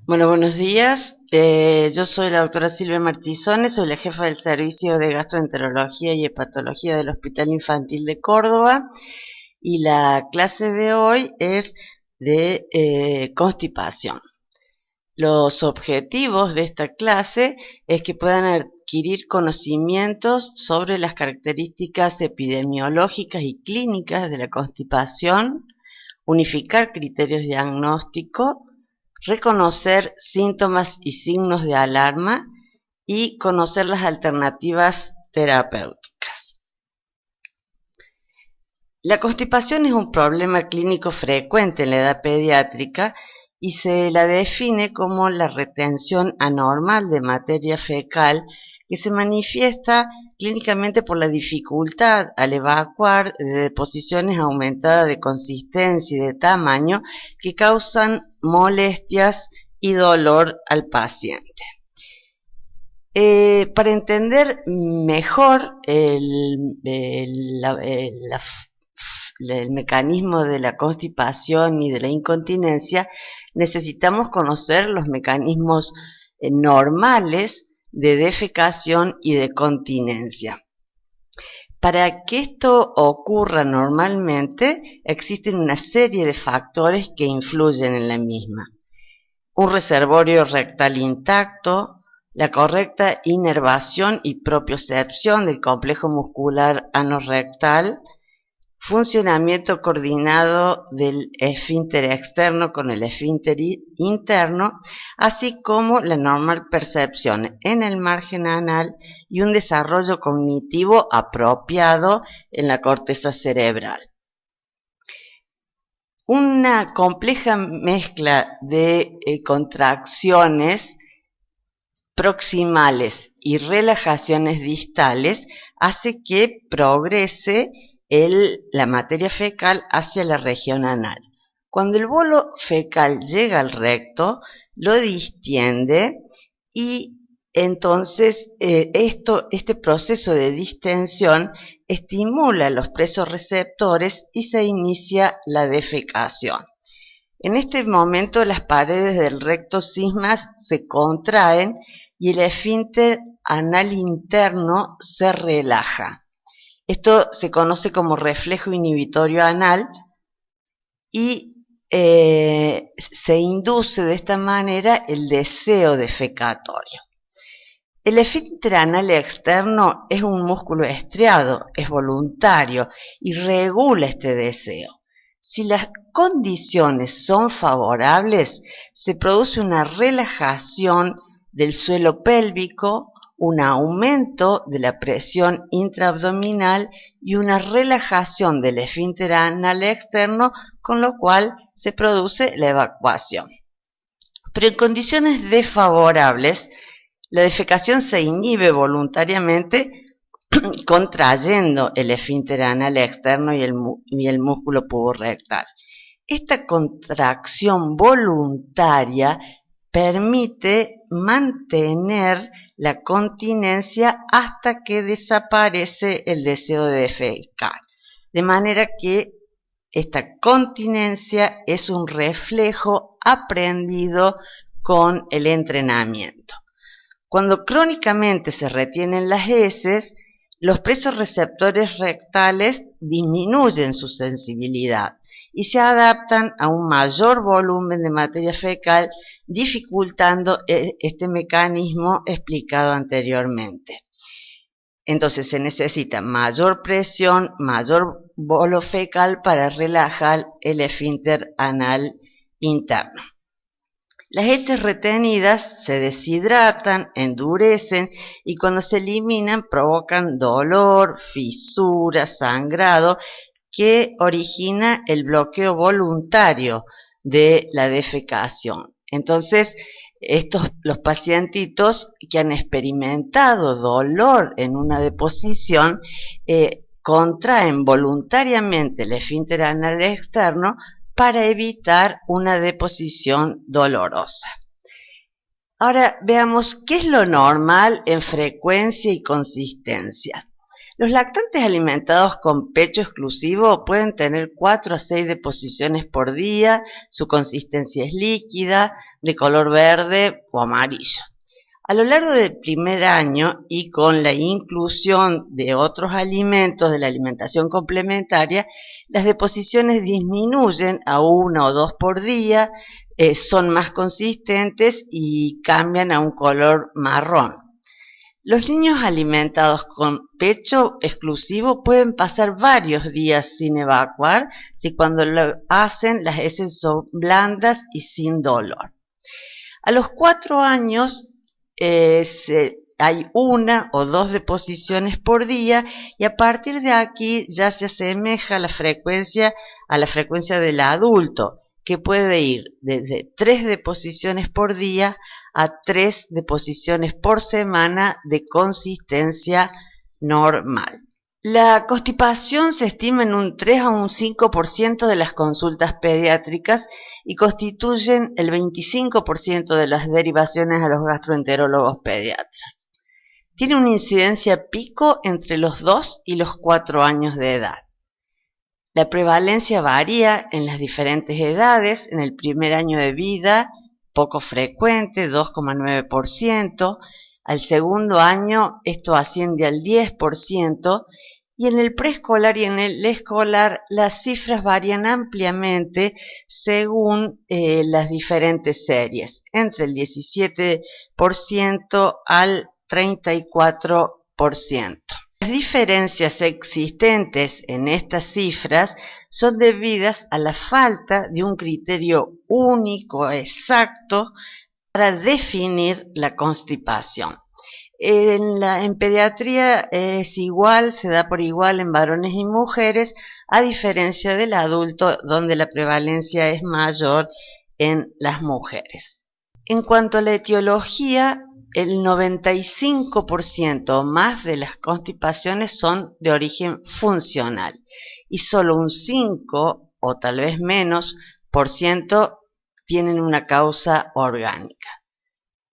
Bueno, buenos días. Yo soy la doctora Silvia Martizone, soy la jefa del Servicio de Gastroenterología y Hepatología del Hospital Infantil de Córdoba y la clase de hoy es de constipación. Los objetivos de esta clase es que puedan adquirir conocimientos sobre las características epidemiológicas y clínicas de la constipación, unificar criterios diagnósticos, reconocer síntomas y signos de alarma y conocer las alternativas terapéuticas. La constipación es un problema clínico frecuente en la edad pediátrica y se la define como la retención anormal de materia fecal que se manifiesta clínicamente por la dificultad al evacuar de deposiciones aumentadas de consistencia y de tamaño que causan molestias y dolor al paciente. Para entender mejor el mecanismo de la constipación y de la incontinencia, necesitamos conocer los mecanismos normales de defecación y de continencia. Para que esto ocurra normalmente, existen una serie de factores que influyen en la misma. Un reservorio rectal intacto, la correcta inervación y propiocepción del complejo muscular anorrectal, funcionamiento coordinado del esfínter externo con el esfínter interno, así como la normal percepción en el margen anal y un desarrollo cognitivo apropiado en la corteza cerebral. Una compleja mezcla de contracciones proximales y relajaciones distales hace que progrese la materia fecal hacia la región anal. Cuando el bolo fecal llega al recto, lo distiende y entonces este proceso de distensión estimula los presorreceptores y se inicia la defecación. En este momento las paredes del recto cismas se contraen y el esfínter anal interno se relaja. Esto se conoce como reflejo inhibitorio anal y se induce de esta manera el deseo defecatorio. El esfínter anal externo es un músculo estriado, es voluntario y regula este deseo. Si las condiciones son favorables, se produce una relajación del suelo pélvico, un aumento de la presión intraabdominal y una relajación del esfínter anal externo, con lo cual se produce la evacuación. Pero en condiciones desfavorables, la defecación se inhibe voluntariamente contrayendo el esfínter anal externo y el músculo puborectal. Esta contracción voluntaria permite mantener la continencia hasta que desaparece el deseo de defecar. De manera que esta continencia es un reflejo aprendido con el entrenamiento. Cuando crónicamente se retienen las heces, los presorreceptores rectales disminuyen su sensibilidad y se adaptan a un mayor volumen de materia fecal, dificultando este mecanismo explicado anteriormente. Entonces se necesita mayor presión, mayor bolo fecal para relajar el esfínter anal interno. Las heces retenidas se deshidratan, endurecen y cuando se eliminan provocan dolor, fisuras, sangrado, que origina el bloqueo voluntario de la defecación. Entonces, los pacientitos que han experimentado dolor en una deposición contraen voluntariamente el esfínter anal externo para evitar una deposición dolorosa. Ahora veamos qué es lo normal en frecuencia y consistencia. Los lactantes alimentados con pecho exclusivo pueden tener 4 a 6 deposiciones por día, su consistencia es líquida, de color verde o amarillo. A lo largo del primer año y con la inclusión de otros alimentos de la alimentación complementaria, las deposiciones disminuyen a 1 o 2 por día, son más consistentes y cambian a un color marrón. Los niños alimentados con pecho exclusivo pueden pasar varios días sin evacuar si cuando lo hacen las heces son blandas y sin dolor. A los 4 años hay 1 o 2 deposiciones por día y a partir de aquí ya se asemeja a la frecuencia del adulto, que puede ir desde 3 deposiciones por día a 3 deposiciones por semana de consistencia normal. La constipación se estima en un 3 a un 5% de las consultas pediátricas y constituyen el 25% de las derivaciones a los gastroenterólogos pediatras. Tiene una incidencia pico entre los 2 y los 4 años de edad. La prevalencia varía en las diferentes edades. En el primer año de vida, poco frecuente, 2,9%. Al segundo año esto asciende al 10% y en el preescolar y en el escolar las cifras varían ampliamente según las diferentes series, entre el 17% al 34%. Las diferencias existentes en estas cifras son debidas a la falta de un criterio único, exacto, para definir la constipación. En pediatría es igual, se da por igual en varones y mujeres, a diferencia del adulto, donde la prevalencia es mayor en las mujeres. En cuanto a la etiología, el 95% o más de las constipaciones son de origen funcional y solo un 5 o tal vez menos por ciento tienen una causa orgánica.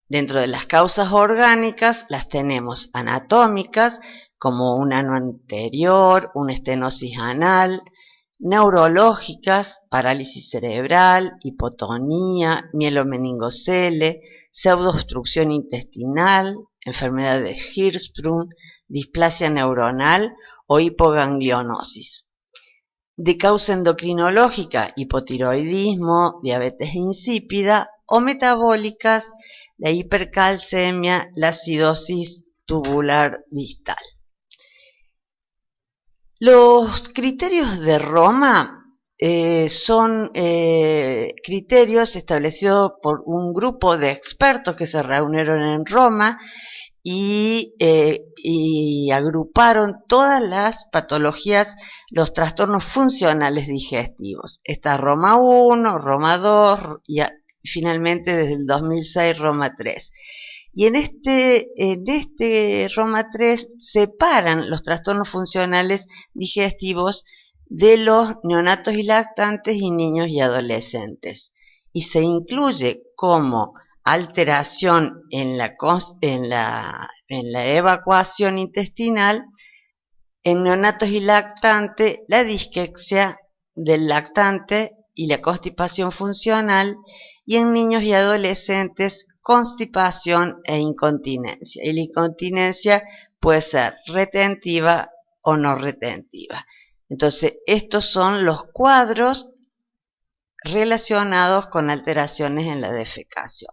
Dentro de las causas orgánicas las tenemos anatómicas, como un ano anterior, una estenosis anal, neurológicas, parálisis cerebral, hipotonía, mielomeningocele, pseudoobstrucción intestinal, enfermedad de Hirschsprung, displasia neuronal o hipoganglionosis. De causa endocrinológica, hipotiroidismo, diabetes insípida o metabólicas, la hipercalcemia, la acidosis tubular distal. Los criterios de Roma son criterios establecidos por un grupo de expertos que se reunieron en Roma y agruparon todas las patologías, los trastornos funcionales digestivos. Está Roma 1, Roma 2 y finalmente desde el 2006 Roma 3. Y en este Roma 3 separan los trastornos funcionales digestivos de los neonatos y lactantes y niños y adolescentes. Y se incluye como alteración en la evacuación intestinal en neonatos y lactantes la disquexia del lactante y la constipación funcional, y en niños y adolescentes constipación e incontinencia. Y la incontinencia puede ser retentiva o no retentiva. Entonces, estos son los cuadros relacionados con alteraciones en la defecación.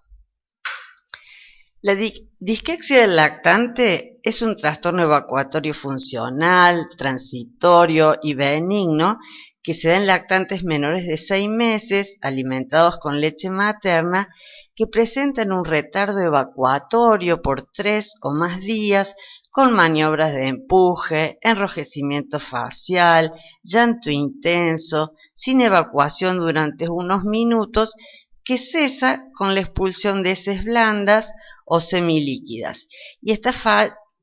La disquexia del lactante es un trastorno evacuatorio funcional, transitorio y benigno que se da en lactantes menores de 6 meses alimentados con leche materna que presentan un retardo evacuatorio por 3 o más días con maniobras de empuje, enrojecimiento facial, llanto intenso, sin evacuación durante unos minutos, que cesa con la expulsión de heces blandas o semilíquidas y está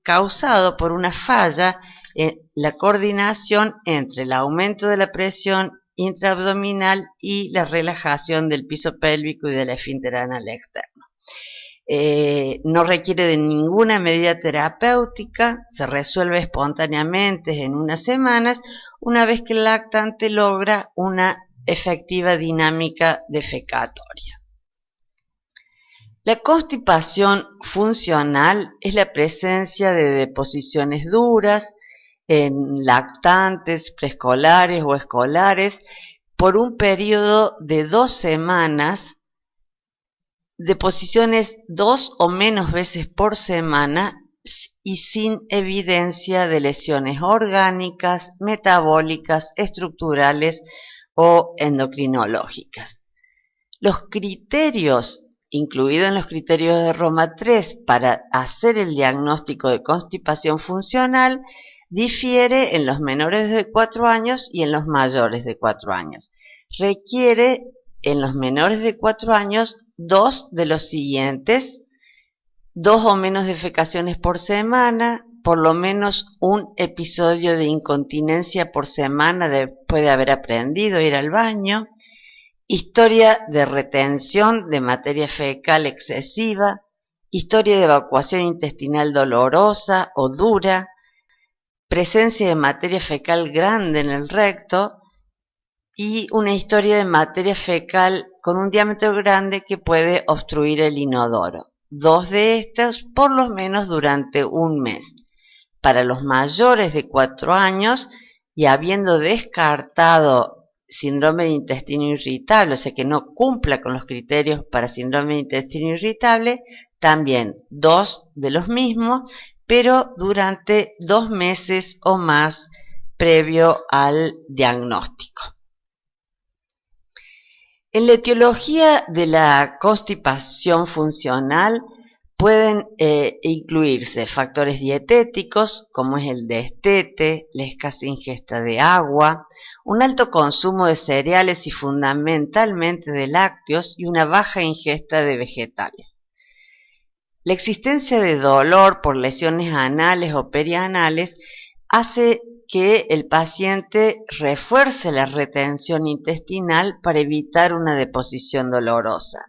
causado por una falla en la coordinación entre el aumento de la presión intraabdominal y la relajación del piso pélvico y del esfínter anal externo. no requiere de ninguna medida terapéutica, se resuelve espontáneamente en unas semanas, una vez que el lactante logra una efectiva dinámica defecatoria. La constipación funcional es la presencia de deposiciones duras en lactantes, preescolares o escolares por un periodo de 2 semanas, deposiciones 2 o menos veces por semana y sin evidencia de lesiones orgánicas, metabólicas, estructurales o endocrinológicas. Los criterios incluido en los criterios de Roma III para hacer el diagnóstico de constipación funcional, difiere en los menores de 4 años y en los mayores de 4 años. Requiere en los menores de 4 años 2 de los siguientes: 2 o menos defecaciones por semana, por lo menos un episodio de incontinencia por semana después de haber aprendido a ir al baño, historia de retención de materia fecal excesiva, historia de evacuación intestinal dolorosa o dura, presencia de materia fecal grande en el recto y una historia de materia fecal con un diámetro grande que puede obstruir el inodoro. 2 de estos por lo menos durante un mes. Para los mayores de 4 años y habiendo descartado síndrome de intestino irritable, o sea que no cumpla con los criterios para síndrome de intestino irritable, también 2 de los mismos, pero durante 2 meses o más previo al diagnóstico. En la etiología de la constipación funcional pueden incluirse factores dietéticos, como es el destete, la escasa ingesta de agua, un alto consumo de cereales y fundamentalmente de lácteos y una baja ingesta de vegetales. La existencia de dolor por lesiones anales o perianales hace que el paciente refuerce la retención intestinal para evitar una deposición dolorosa.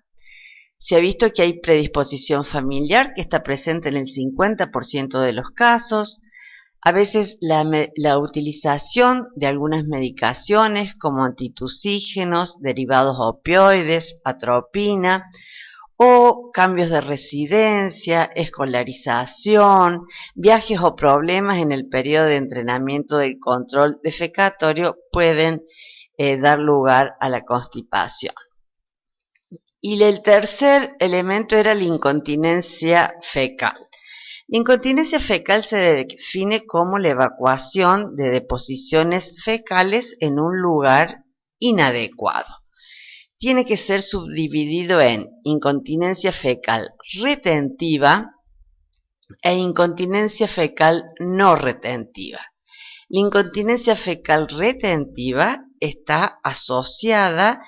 Se ha visto que hay predisposición familiar que está presente en el 50% de los casos. A veces la utilización de algunas medicaciones como antitusígenos, derivados opioides, atropina, o cambios de residencia, escolarización, viajes o problemas en el periodo de entrenamiento del control defecatorio pueden dar lugar a la constipación. Y el tercer elemento era la incontinencia fecal. La incontinencia fecal se define como la evacuación de deposiciones fecales en un lugar inadecuado. Tiene que ser subdividido en incontinencia fecal retentiva e incontinencia fecal no retentiva. La incontinencia fecal retentiva está asociada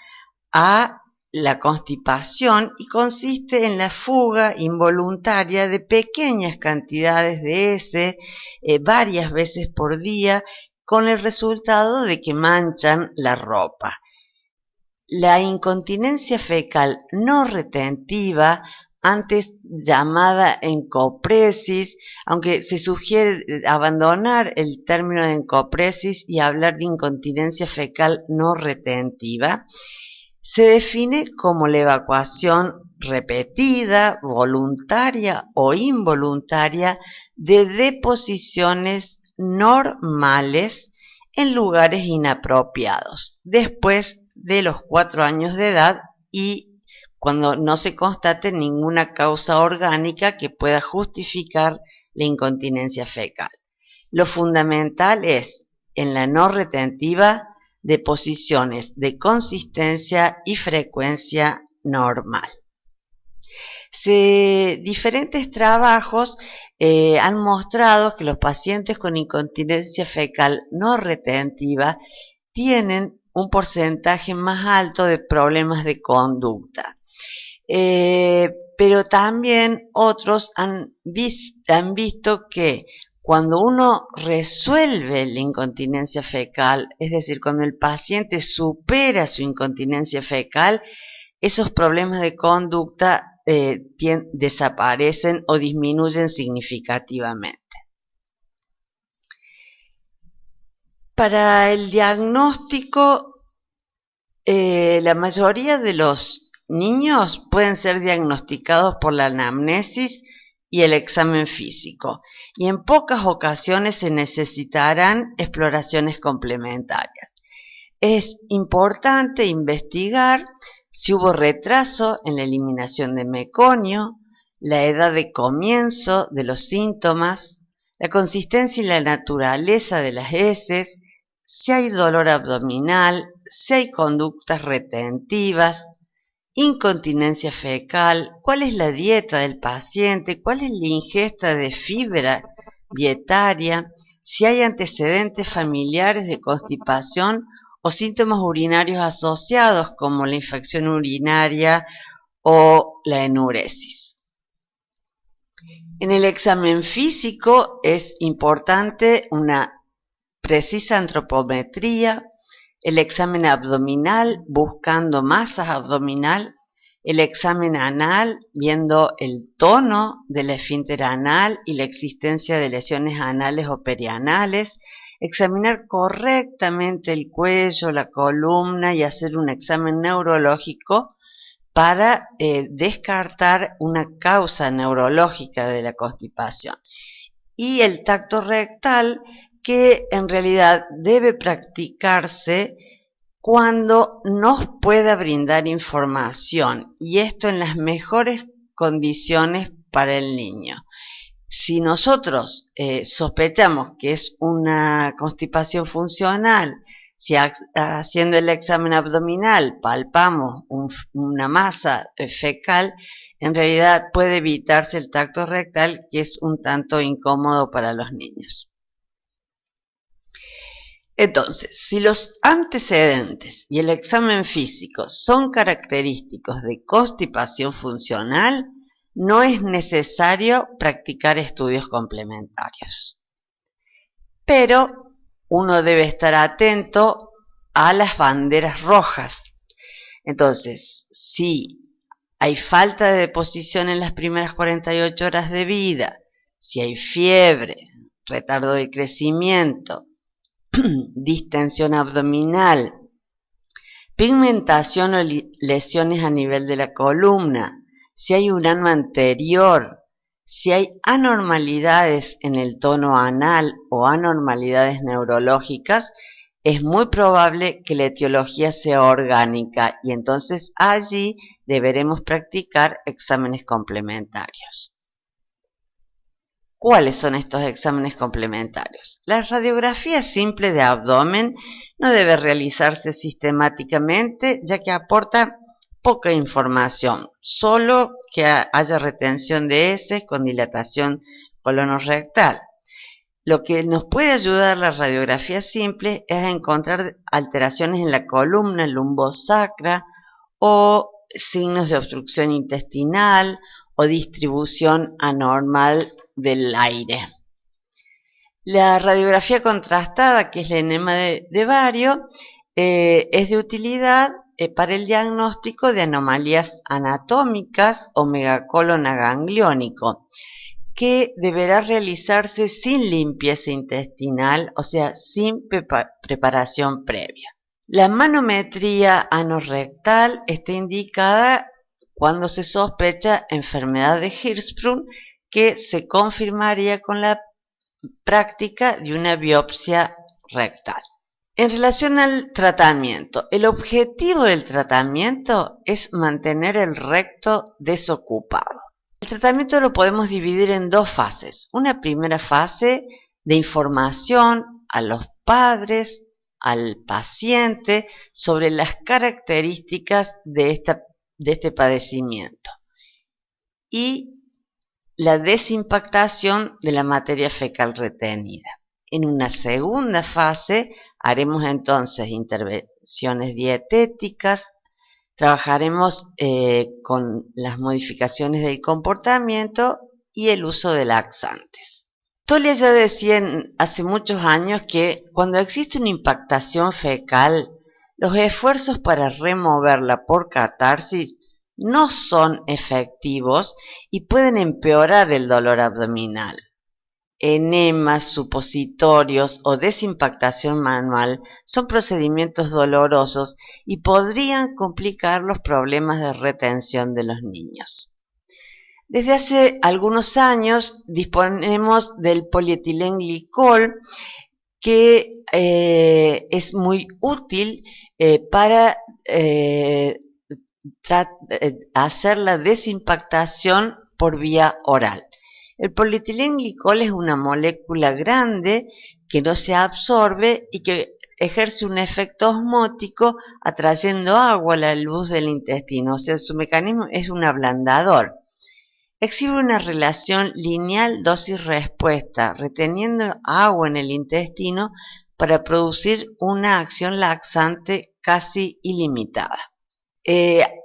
a la constipación y consiste en la fuga involuntaria de pequeñas cantidades de heces varias veces por día, con el resultado de que manchan la ropa. La incontinencia fecal no retentiva, antes llamada encopresis, aunque se sugiere abandonar el término de encopresis y hablar de incontinencia fecal no retentiva, se define como la evacuación repetida, voluntaria o involuntaria de deposiciones normales en lugares inapropiados, después de los 4 años de edad y cuando no se constate ninguna causa orgánica que pueda justificar la incontinencia fecal. Lo fundamental es, en la no retentiva, deposiciones de consistencia y frecuencia normal. Diferentes trabajos han mostrado que los pacientes con incontinencia fecal no retentiva tienen un porcentaje más alto de problemas de conducta. Pero también otros han visto que cuando uno resuelve la incontinencia fecal, es decir, cuando el paciente supera su incontinencia fecal, esos problemas de conducta desaparecen o disminuyen significativamente. Para el diagnóstico, la mayoría de los niños pueden ser diagnosticados por la anamnesis y el examen físico, y en pocas ocasiones se necesitarán exploraciones complementarias. Es importante investigar si hubo retraso en la eliminación de meconio, la edad de comienzo de los síntomas, la consistencia y la naturaleza de las heces, si hay dolor abdominal, si hay conductas retentivas, incontinencia fecal, cuál es la dieta del paciente, cuál es la ingesta de fibra dietaria, si hay antecedentes familiares de constipación o síntomas urinarios asociados como la infección urinaria o la enuresis. En el examen físico es importante una precisa antropometría, el examen abdominal buscando masas abdominal, el examen anal viendo el tono del esfínter anal y la existencia de lesiones anales o perianales, examinar correctamente el cuello, la columna y hacer un examen neurológico para descartar una causa neurológica de la constipación. Y el tacto rectal, que en realidad debe practicarse cuando nos pueda brindar información, y esto en las mejores condiciones para el niño. Si nosotros sospechamos que es una constipación funcional, si haciendo el examen abdominal palpamos una masa fecal, en realidad puede evitarse el tacto rectal, que es un tanto incómodo para los niños. Entonces, si los antecedentes y el examen físico son característicos de constipación funcional, no es necesario practicar estudios complementarios. Pero uno debe estar atento a las banderas rojas. Entonces, si hay falta de deposición en las primeras 48 horas de vida, si hay fiebre, retardo de crecimiento, distensión abdominal, pigmentación o lesiones a nivel de la columna, si hay un ano anterior, si hay anormalidades en el tono anal o anormalidades neurológicas, es muy probable que la etiología sea orgánica y entonces allí deberemos practicar exámenes complementarios. ¿Cuáles son estos exámenes complementarios? La radiografía simple de abdomen no debe realizarse sistemáticamente, ya que aporta poca información, solo que haya retención de heces con dilatación colonorrectal. Lo que nos puede ayudar la radiografía simple es a encontrar alteraciones en la columna lumbosacra o signos de obstrucción intestinal o distribución anormal del aire. La radiografía contrastada, que es el enema de Vario, es de utilidad para el diagnóstico de anomalías anatómicas o megacolon agangliónico, que deberá realizarse sin limpieza intestinal, o sea, sin preparación previa. La manometría anorrectal está indicada cuando se sospecha enfermedad de Hirschsprung, que se confirmaría con la práctica de una biopsia rectal. En relación al tratamiento, el objetivo del tratamiento es mantener el recto desocupado. El tratamiento lo podemos dividir en dos fases. Una primera fase de información a los padres, al paciente, sobre las características de este padecimiento. Y la desimpactación de la materia fecal retenida. En una segunda fase haremos entonces intervenciones dietéticas, trabajaremos con las modificaciones del comportamiento y el uso de laxantes. Tolia ya decía hace muchos años que cuando existe una impactación fecal, los esfuerzos para removerla por catarsis no son efectivos y pueden empeorar el dolor abdominal. Enemas, supositorios o desimpactación manual son procedimientos dolorosos y podrían complicar los problemas de retención de los niños. Desde hace algunos años disponemos del polietilenglicol, que es muy útil para hacer la desimpactación por vía oral. El polietilenglicol es una molécula grande que no se absorbe y que ejerce un efecto osmótico atrayendo agua a la luz del intestino, o sea, su mecanismo es un ablandador. Exhibe una relación lineal dosis-respuesta, reteniendo agua en el intestino para producir una acción laxante casi ilimitada.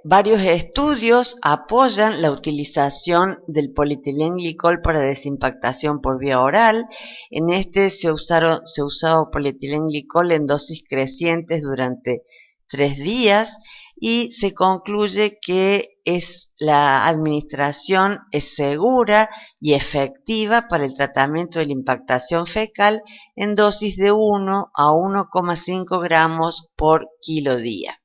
Varios estudios apoyan la utilización del polietilenglicol para desimpactación por vía oral. En este se usó polietilenglicol en dosis crecientes durante 3 días y se concluye que la administración es segura y efectiva para el tratamiento de la impactación fecal en dosis de 1 a 1,5 gramos por kilo día.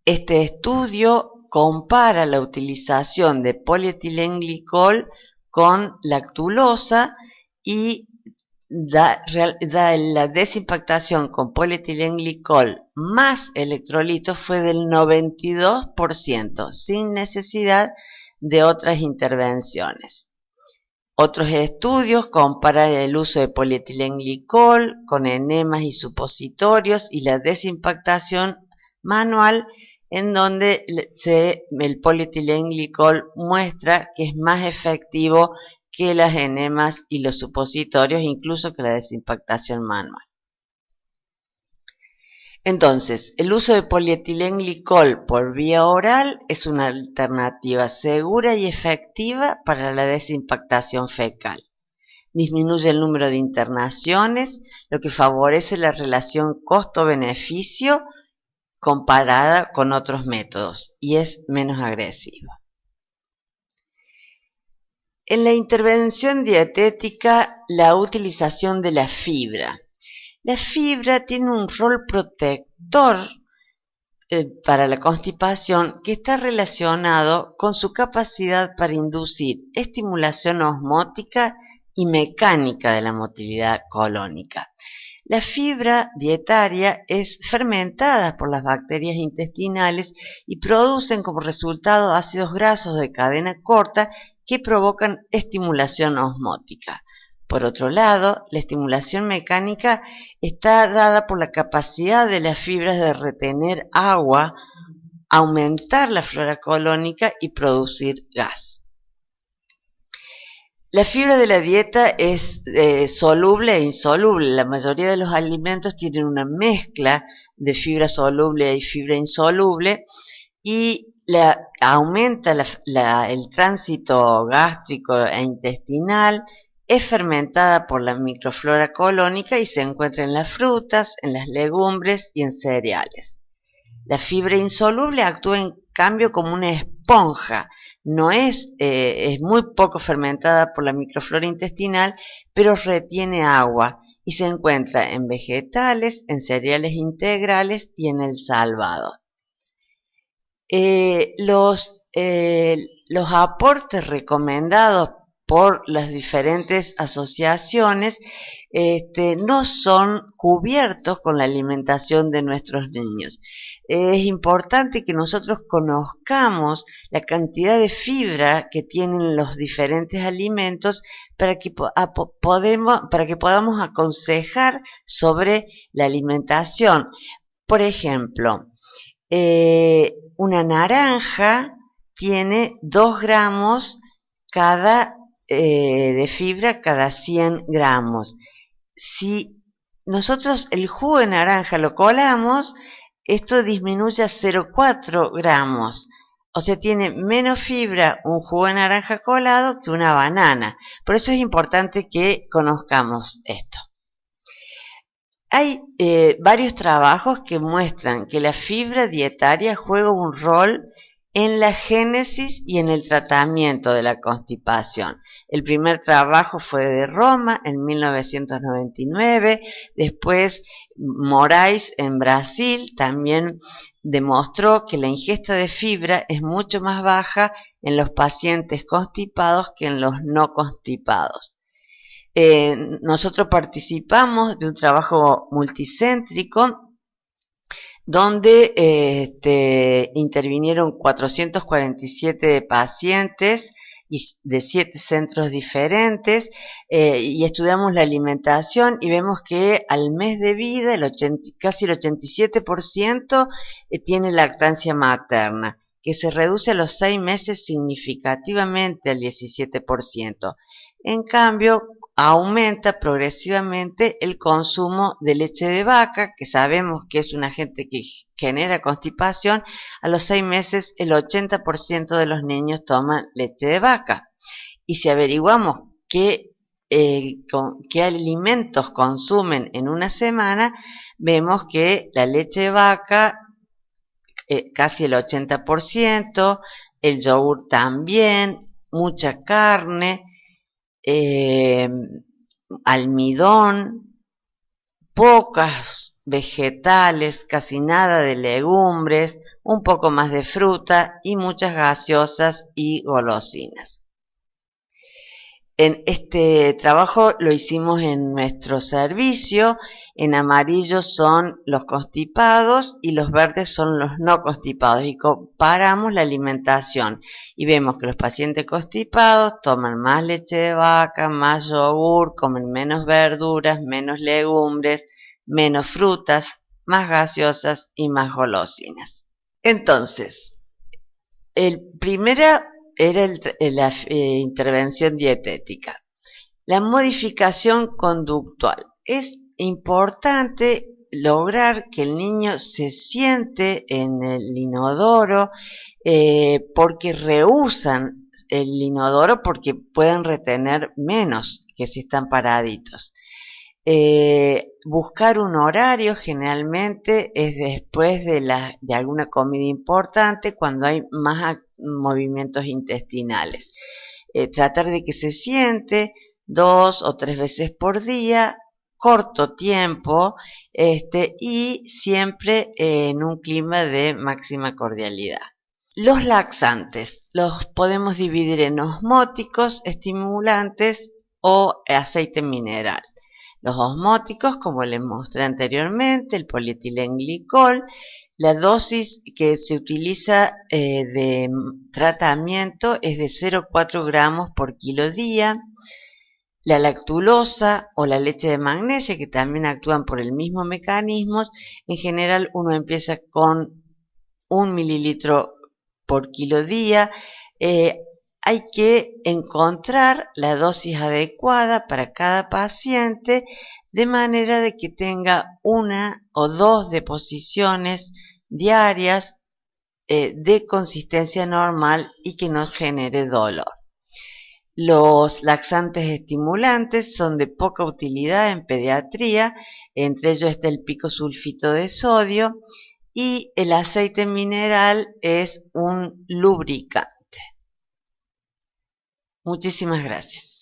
Este estudio compara la utilización de polietilenglicol con lactulosa y la desimpactación con polietilenglicol más electrolitos fue del 92%, sin necesidad de otras intervenciones. Otros estudios comparan el uso de polietilenglicol con enemas y supositorios y la desimpactación manual, en donde el polietilenglicol muestra que es más efectivo que las enemas y los supositorios, incluso que la desimpactación manual. Entonces, el uso de polietilenglicol por vía oral es una alternativa segura y efectiva para la desimpactación fecal. Disminuye el número de internaciones, lo que favorece la relación costo-beneficio comparada con otros métodos y es menos agresiva. En la intervención dietética, la utilización de la fibra. La fibra tiene un rol protector para la constipación que está relacionado con su capacidad para inducir estimulación osmótica y mecánica de la motilidad colónica. La fibra dietaria es fermentada por las bacterias intestinales y producen como resultado ácidos grasos de cadena corta que provocan estimulación osmótica. Por otro lado, la estimulación mecánica está dada por la capacidad de las fibras de retener agua, aumentar la flora colónica y producir gas. La fibra de la dieta es soluble e insoluble. La mayoría de los alimentos tienen una mezcla de fibra soluble y fibra insoluble y aumenta el tránsito gástrico e intestinal, es fermentada por la microflora colónica y se encuentra en las frutas, en las legumbres y en cereales. La fibra insoluble actúa en cambio como una esponja, no es muy poco fermentada por la microflora intestinal, pero retiene agua y se encuentra en vegetales, en cereales integrales y en el salvado. Los aportes recomendados por las diferentes asociaciones no son cubiertos con la alimentación de nuestros niños. Es importante que nosotros conozcamos la cantidad de fibra que tienen los diferentes alimentos para que podamos aconsejar sobre la alimentación. Por ejemplo, una naranja tiene 2 gramos de fibra cada 100 gramos. Si nosotros el jugo de naranja lo colamos, esto disminuye a 0,4 gramos. O sea, tiene menos fibra un jugo de naranja colado que una banana. Por eso es importante que conozcamos esto. Hay varios trabajos que muestran que la fibra dietaria juega un rol en la génesis y en el tratamiento de la constipación. El primer trabajo fue de Roma en 1999, después Moraes en Brasil también demostró que la ingesta de fibra es mucho más baja en los pacientes constipados que en los no constipados. Nosotros participamos de un trabajo multicéntrico donde intervinieron 447 pacientes de 7 centros diferentes y estudiamos la alimentación y vemos que al mes de vida casi el 87% tiene lactancia materna, que se reduce a los 6 meses significativamente al 17%. En cambio, aumenta progresivamente el consumo de leche de vaca, que sabemos que es un agente que genera constipación. A los 6 meses el 80% de los niños toman leche de vaca. Y si averiguamos qué alimentos consumen en una semana, vemos que la leche de vaca casi el 80%, el yogur también, mucha carne, almidón, pocas vegetales, casi nada de legumbres, un poco más de fruta y muchas gaseosas y golosinas. En este trabajo lo hicimos en nuestro servicio. En amarillo son los constipados y los verdes son los no constipados, y comparamos la alimentación y vemos que los pacientes constipados toman más leche de vaca, más yogur, comen menos verduras, menos legumbres, menos frutas, más gaseosas y más golosinas. Entonces, el primero era la intervención dietética. La modificación conductual. Es importante lograr que el niño se siente en el inodoro porque rehúsan el inodoro porque pueden retener menos que si están paraditos. Buscar un horario generalmente es después de alguna comida importante, cuando hay más movimientos intestinales. Tratar de que se siente 2 o 3 veces por día, corto tiempo, y siempre en un clima de máxima cordialidad. Los laxantes los podemos dividir en osmóticos, estimulantes o aceite mineral. Los osmóticos, como les mostré anteriormente, el polietilenglicol, la dosis que se utiliza de tratamiento es de 0,4 gramos por kilo día. La lactulosa o la leche de magnesia, que también actúan por el mismo mecanismo, en general uno empieza con 1 mililitro por kilo día. Hay que encontrar la dosis adecuada para cada paciente, de manera de que tenga 1 o 2 deposiciones diarias de consistencia normal y que no genere dolor. Los laxantes estimulantes son de poca utilidad en pediatría, entre ellos está el picosulfito de sodio, y el aceite mineral es un lubricante. Muchísimas gracias.